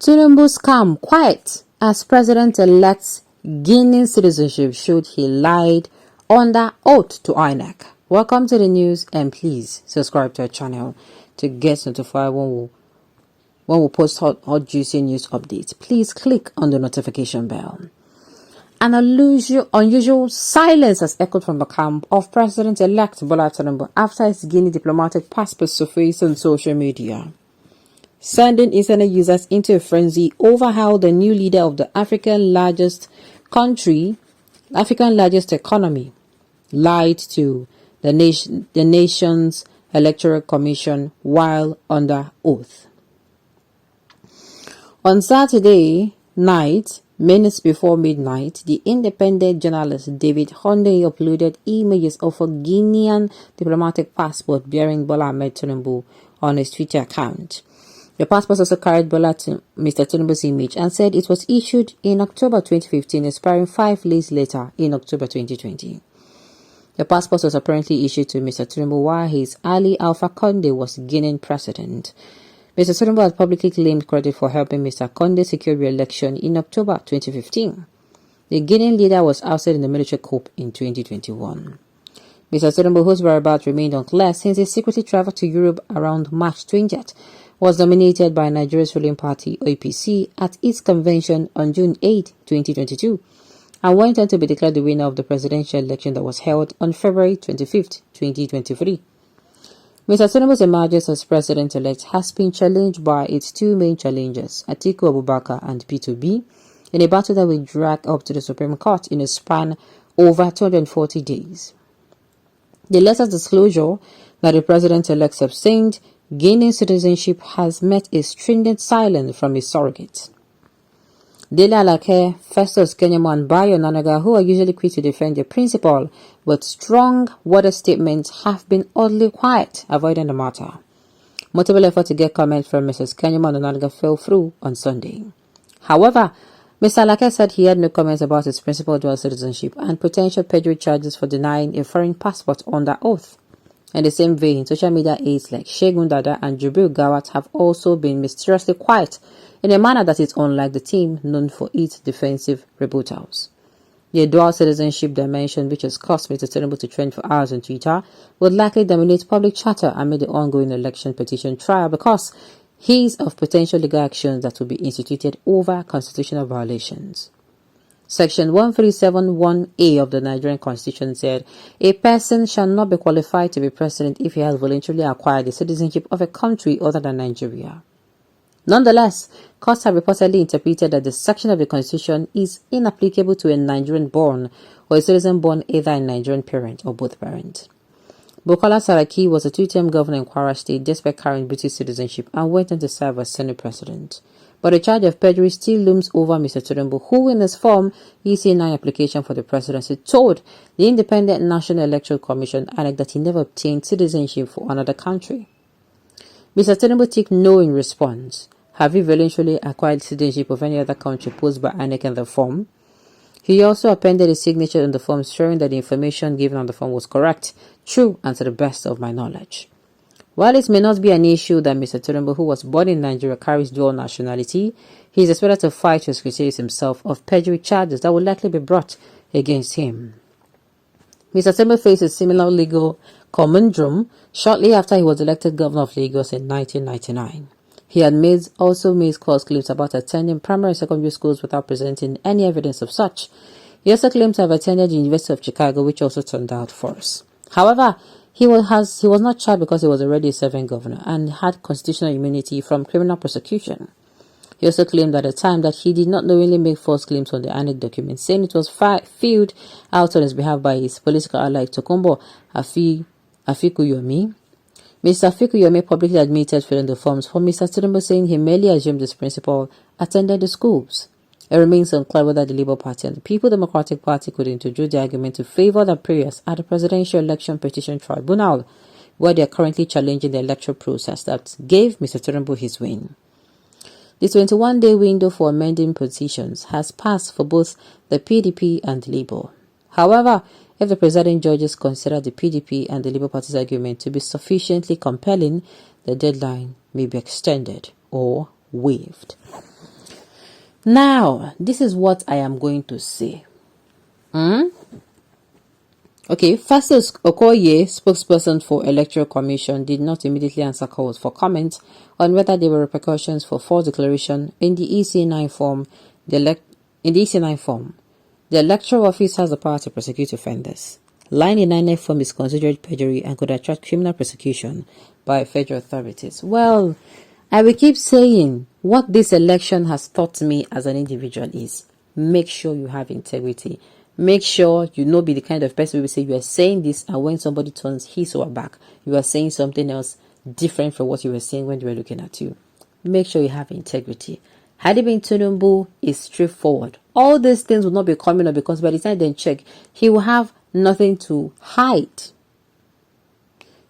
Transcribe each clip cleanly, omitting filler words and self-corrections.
Tinubu'S calm quiet as President-elect's Guinean citizenship showed he lied under oath to Inec. Welcome to the news, and please subscribe to our channel to get notified when we post hot juicy news updates. Please click on the notification bell. An unusual silence has echoed from the camp of President-elect Bola Tinubu after his Guinea diplomatic passport surfaced on social media, sending internet users into a frenzy over how the new leader of the African largest economy, lied to the nation's electoral commission while under oath. On Saturday night, minutes before midnight, the independent journalist David Honde uploaded images of a Guinean diplomatic passport bearing Bola Ahmed Tinubu on his Twitter account. The passport also carried Mr. Tinubu's image and said it was issued in October 2015, expiring 5 days later in October 2020. The passport was apparently issued to Mr. Tinubu while his Ali Alpha Conde was Guinean president. Mr. Tinubu had publicly claimed credit for helping Mr. Conde secure re-election in October 2015. The Guinean leader was ousted in the military coup in 2021. Mr. Tinubu, whose whereabouts remained unclear since he secretly traveled to Europe around March 20th, was nominated by Nigeria's ruling party APC at its convention on June 8, 2022, and went on to be declared the winner of the presidential election that was held on February 25, 2023. Mr. Tinubu's emergence as president-elect has been challenged by its two main challengers, Atiku Abubakar and P2B, in a battle that will drag up to the Supreme Court in a span over 240 days. The latest disclosure that the president-elect obtained Guinean citizenship has met a stringent silence from his surrogate. Dele Alake, Festus Kenyamo, and Bayo Nanaga, who are usually quick to defend their principle, but strong worded statements, have been oddly quiet, avoiding the matter. Multiple efforts to get comment from Mrs. Kenyamo and Nanaga fell through on Sunday. However, Mr. Alake said he had no comments about his principal dual citizenship and potential perjury charges for denying a foreign passport under oath. In the same vein, social media aides like Shegun Dada and Jubril Gawat have also been mysteriously quiet in a manner that is unlike the team known for its defensive rebuttals. The dual citizenship dimension, which has caused Mr. Tinubu to trend for hours on Twitter, would likely dominate public chatter amid the ongoing election petition trial because he is of potential legal actions that will be instituted over constitutional violations. Section 1371A of the Nigerian Constitution said, a person shall not be qualified to be president if he has voluntarily acquired the citizenship of a country other than Nigeria. Nonetheless, courts have reportedly interpreted that the section of the Constitution is inapplicable to a Nigerian-born or a citizen born either a Nigerian parent or both parents. Bukola Saraki was a two-term governor in Kwara State despite carrying British citizenship and went on to serve as Senate President. But the charge of perjury still looms over Mr. Tinubu, who in his Form EC9 application for the presidency told the Independent National Electoral Commission (INEC) that he never obtained citizenship for another country. Mr. Tinubu took no in response. Have you voluntarily acquired citizenship of any other country posed by INEC in the form? He also appended a signature on the form showing that the information given on the form was correct, true, and to the best of my knowledge. While it may not be an issue that Mr. Tinubu, who was born in Nigeria, carries dual nationality, he is expected to fight to excuse himself of perjury charges that will likely be brought against him. Mr. Tinubu faced a similar legal conundrum shortly after he was elected governor of Lagos in 1999. He had also made false claims about attending primary and secondary schools without presenting any evidence of such. He also claimed to have attended the University of Chicago, which also turned out false. However, he was not charged because he was already a serving governor and had constitutional immunity from criminal prosecution. He also claimed at the time that he did not knowingly make false claims on the INEC document, saying it was filled out on his behalf by his political ally Tokunbo Afikuyomi. Mr. Afikuyomi publicly admitted filling the forms for Mr. Tinubu, saying he merely assumed this principal attended the schools. It remains unclear whether the Labour Party and the People Democratic Party could introduce the argument to favour the prayers at the Presidential Election Petition Tribunal, where they are currently challenging the electoral process that gave Mr. Tinubu his win. The 21-day window for amending petitions has passed for both the PDP and Labour. However, if the presiding judges consider the PDP and the Labour Party's argument to be sufficiently compelling, the deadline may be extended or waived. Now, this is what I am going to say. Okay, Festus Okoye, spokesperson for Electoral Commission, did not immediately answer calls for comment on whether there were repercussions for false declaration in the EC9 form. The electoral office has the power to prosecute offenders. Lying in Inec form is considered perjury and could attract criminal prosecution by federal authorities. Well, I will keep saying what this election has taught me as an individual is make sure you have integrity. Make sure you not be the kind of person who will say you are saying this, and when somebody turns his or her back, you are saying something else different from what you were saying when they were looking at you. Make sure you have integrity. Had it been Tinubu, is straightforward. All these things will not be coming up because by the time they check, he will have nothing to hide.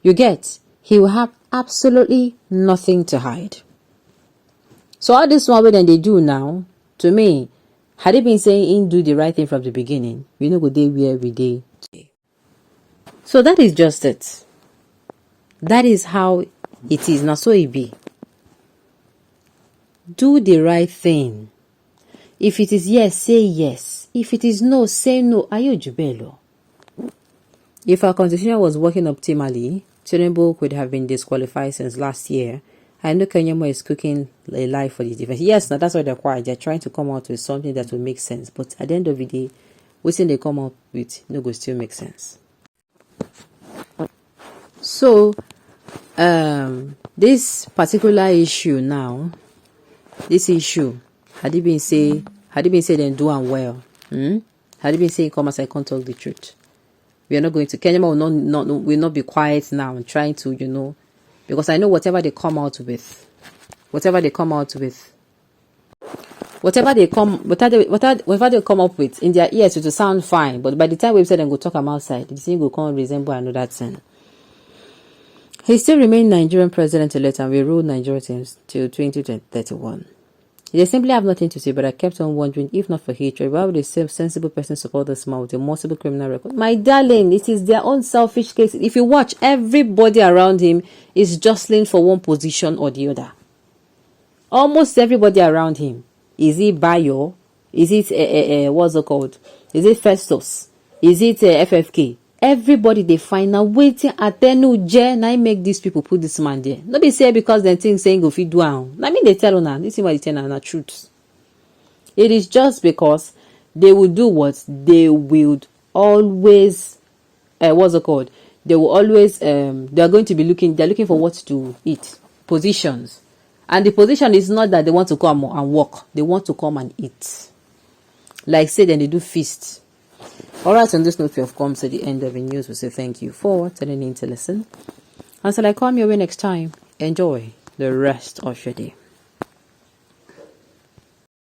You get? He will have absolutely nothing to hide. So all this one that they do now, to me, had he been saying do the right thing from the beginning, we know good day where we day today. So that is just it. That is how it is. Now so it be. Do the right thing. If it is yes, say yes. If it is no, say no. Are you Jubelo? If our constitution was working optimally, Tinubu could have been disqualified since last year. I know Kenyamo is cooking a lie for the defense. Yes, now that's what they're quiet. They're trying to come out with something that will make sense. But at the end of the day, what they come up with no go still make sense. So, this particular issue now, this issue, had it been said then do and well. Had it been saying come as I can't talk the truth. We are not going to Kenyama will not be quiet now and trying to, because I know whatever they come with in their ears, it will sound fine. But by the time we've said and go talk them outside, the thing will come resemble another thing. He still remained Nigerian president-elect and will rule Nigeria till 2031. They simply have nothing to say, but I kept on wondering, if not for hatred, why would a sensible person support this man with a multiple criminal record? My darling, it is their own selfish case. If you watch, everybody around him is jostling for one position or the other. Almost everybody around him. Is it Bayo? Is it, what's it called? Is it Festus? Is it FFK? Everybody they find now waiting at Tenuje. Now make these people put this man there. Not be say because they think saying go fit do am. I mean they tell on this is what they tell on the truth. It is just because they will do what they will always. What's it called? They will always. They are going to be looking. They are looking for what to eat. Positions, and the position is not that they want to come and work. They want to come and eat. Like say then they do feast. Alright, on this note, we have come to the end of the news. We say thank you for tuning in to listen. Until I come your way next time, enjoy the rest of your day.